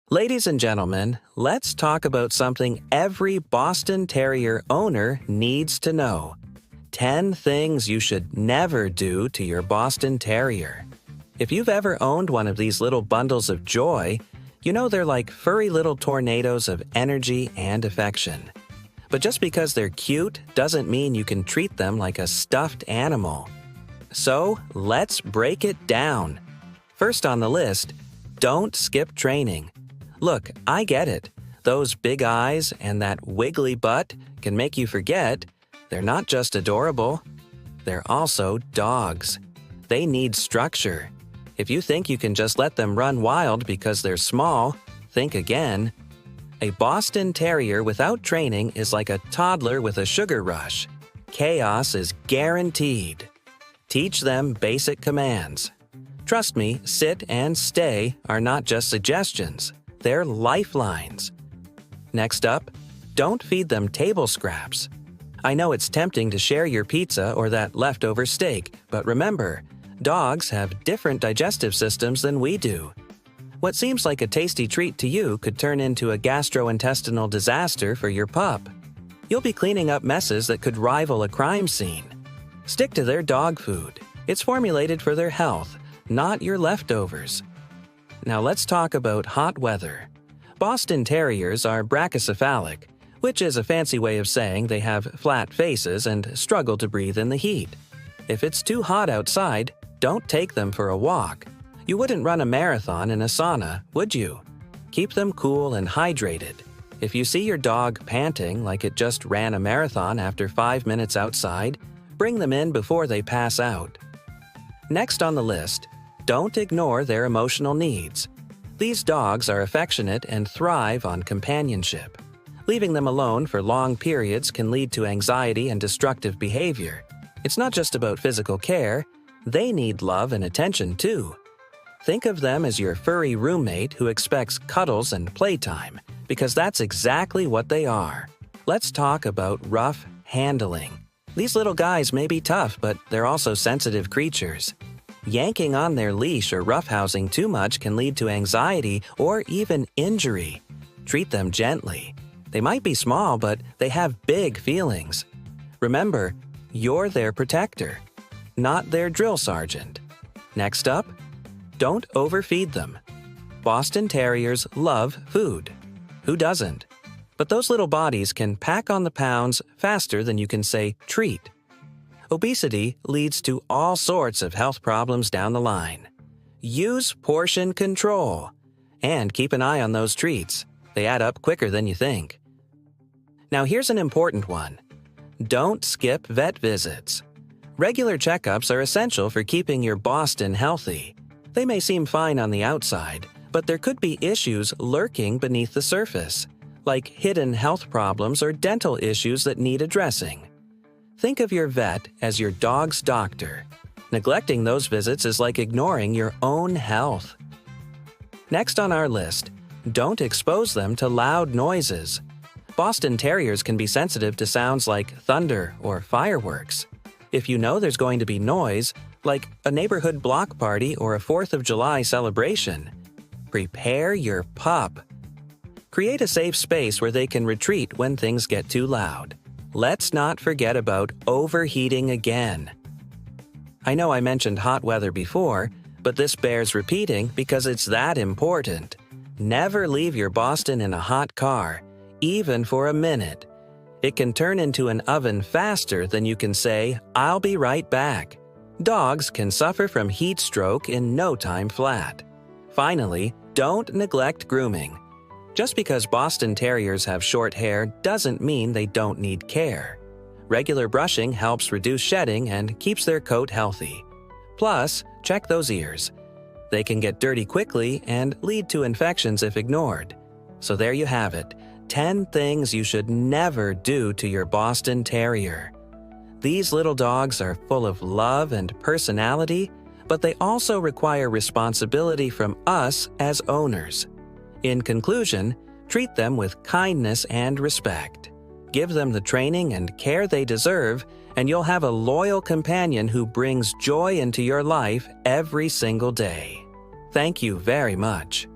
Ladies and gentlemen, let's talk about something every Boston Terrier owner needs to know. 10 things you should never do to your Boston Terrier. If you've ever owned one of these little bundles of joy, you know they're like furry little tornadoes of energy and affection. But just because they're cute doesn't mean you can treat them like a stuffed animal. So, let's break it down. First on the list, don't skip training. Look, I get it. Those big eyes and that wiggly butt can make you forget they're not just adorable, they're also dogs. They need structure. If you think you can just let them run wild because they're small, think again. A Boston Terrier without training is like a toddler with a sugar rush. Chaos is guaranteed. Teach them basic commands. Trust me, sit and stay are not just suggestions. They're lifelines. Next up, don't feed them table scraps. I know it's tempting to share your pizza or that leftover steak, but remember, dogs have different digestive systems than we do. What seems like a tasty treat to you could turn into a gastrointestinal disaster for your pup. You'll be cleaning up messes that could rival a crime scene. Stick to their dog food. It's formulated for their health, not your leftovers. Now let's talk about hot weather. Boston Terriers are brachycephalic, which is a fancy way of saying they have flat faces and struggle to breathe in the heat. If it's too hot outside, don't take them for a walk. You wouldn't run a marathon in a sauna, would you? Keep them cool and hydrated. If you see your dog panting like it just ran a marathon after 5 minutes outside, bring them in before they pass out. Next on the list, don't ignore their emotional needs. These dogs are affectionate and thrive on companionship. Leaving them alone for long periods can lead to anxiety and destructive behavior. It's not just about physical care, they need love and attention too. Think of them as your furry roommate who expects cuddles and playtime, because that's exactly what they are. Let's talk about rough handling. These little guys may be tough, but they're also sensitive creatures. Yanking on their leash or roughhousing too much can lead to anxiety or even injury. Treat them gently. They might be small, but they have big feelings. Remember, you're their protector, not their drill sergeant. Next up, don't overfeed them. Boston Terriers love food. Who doesn't? But those little bodies can pack on the pounds faster than you can say treat. Obesity leads to all sorts of health problems down the line. Use portion control. And keep an eye on those treats. They add up quicker than you think. Now here's an important one. Don't skip vet visits. Regular checkups are essential for keeping your Boston healthy. They may seem fine on the outside, but there could be issues lurking beneath the surface, like hidden health problems or dental issues that need addressing. Think of your vet as your dog's doctor. Neglecting those visits is like ignoring your own health. Next on our list, don't expose them to loud noises. Boston Terriers can be sensitive to sounds like thunder or fireworks. If you know there's going to be noise, like a neighborhood block party or a 4th of July celebration, prepare your pup. Create a safe space where they can retreat when things get too loud. Let's not forget about overheating again. I know I mentioned hot weather before, but this bears repeating because it's that important. Never leave your Boston in a hot car, even for a minute. It can turn into an oven faster than you can say, "I'll be right back." Dogs can suffer from heat stroke in no time flat. Finally, don't neglect grooming. Just because Boston Terriers have short hair doesn't mean they don't need care. Regular brushing helps reduce shedding and keeps their coat healthy. Plus, check those ears. They can get dirty quickly and lead to infections if ignored. So there you have it, 10 things you should never do to your Boston Terrier. These little dogs are full of love and personality, but they also require responsibility from us as owners. In conclusion, treat them with kindness and respect. Give them the training and care they deserve, and you'll have a loyal companion who brings joy into your life every single day. Thank you very much.